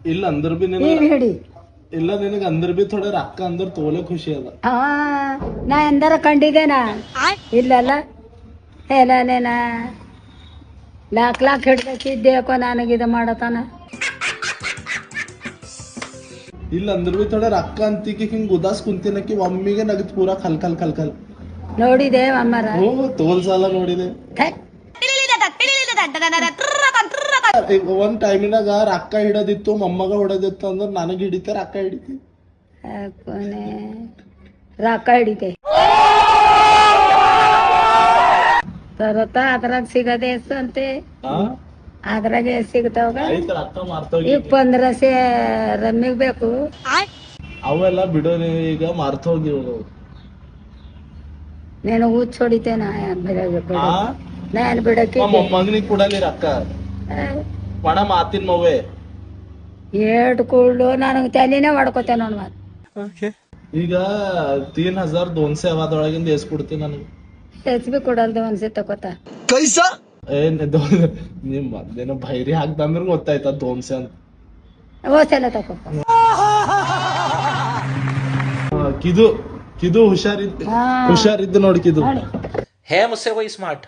ಇಲ್ಲ ಅಂದ್ರ ಬಿ ಈಗ ಹಿಡಿ. ಇಲ್ಲ ನಿನಗ ಅಂದ್ರ ಬಿ ಥೋಡೆ ರೊಕ್ಕ ಅಂದ್ರ ತೋಲೆ ಖುಷಿ ಅದ. ಹಾ ನಾ ಎಂದಾರ ಕಂಡಿದ್ದೇನಾ? ಇಲ್ಲಲ್ಲ ಹೇಳನೇನ ಲಾಕ್ ಹಿಡ್ದಕ್ಕಿದ್ದೇಕೋ ನನಗಿದ ಮಾಡತಾನ. ಇಲ್ಲ ಅಂದ್ರ ಬಿ ಥೋಡೆ ರೊಕ್ಕ ಅಂತಿಕಿ ಹಿಂಗ್ ಉದಾಸ್ ಕುಂತಿನಕಿ ಒಮ್ಮಿಗೆ ನಗದ್ ಪೂರಾ ಖಲ್ ನೋಡಿದೆ ಅಮ್ಮರ. ತೋಲ್ ಸಾಲ ನೋಡಿದೆ. ಒಂದ್ ಟೈಮಿನಾಗ ರೊಕ್ಕ ಹಿಡದಿತ್ತು ಮೊಮ್ಮಗ ಹೊಡದಿತ್ತು ಅಂದ್ರ ನನಗ್ ಹಿಡಿತೆ ರೊಕ್ಕ ಹಿಡಿತಿ. ರೊಕ್ಕ ಹಿಡಿತೆ ತರತ ಅದ್ರಾಗ ಸಿಗದೆ ಎಷ್ಟು ಅಂತೆ, ಅದ್ರಾಗ ಎಷ್ಟ್ ಸಿಗ್ತಾವ? ರೊಕ್ಕ ಮಾರ್ತೋಗಿ ಈಗ 1500 ರಮ್ಮಿಗ್ ಬೇಕು. ಅವೆಲ್ಲ ಬಿಡೋನಿ ಈಗ ಮಾರ್ತೋಗಿ. నేను కూర్చోడితే నేను ಬಿಡಕ್ಕೆ ಮೊಮ್ಮಗನಿಗೆ ಕೊಡಲಿ ರೊಕ್ಕ ಪಣ ಮಾತಿನ ಮವ್ವೆ ಏಟ್ಕೊಳ್ಳು ನನಗೆ ತಲೆನೇ ಹೊಡ್ಕೋತೆ ನೋಡ್ ಮಾತು. ಈಗ 3200 ಅವದೊಳಗಿಂದ ಎಸ್ ಕೊಡ್ತೀನಿ ನನಗೆ. ಎಚ್ ಬಿ ಕೊಡಲ್ದು ಒಂದ್ಸಿ ತಕೋತ ನಿಮ್ ಮತ್ತೇನೋ ಭೈರಿ ಹಾಕ್ದಂದ್ರ ಗೊತ್ತಾಯ್ತ 200 ಅಂತ. ಓಸೆಲ್ಲ ತಕೋ. ಕಿದು ಹುಷಾರಿದ್ದು ನೋಡಿ ಕಿದು. है मुझसे कोई स्मार्ट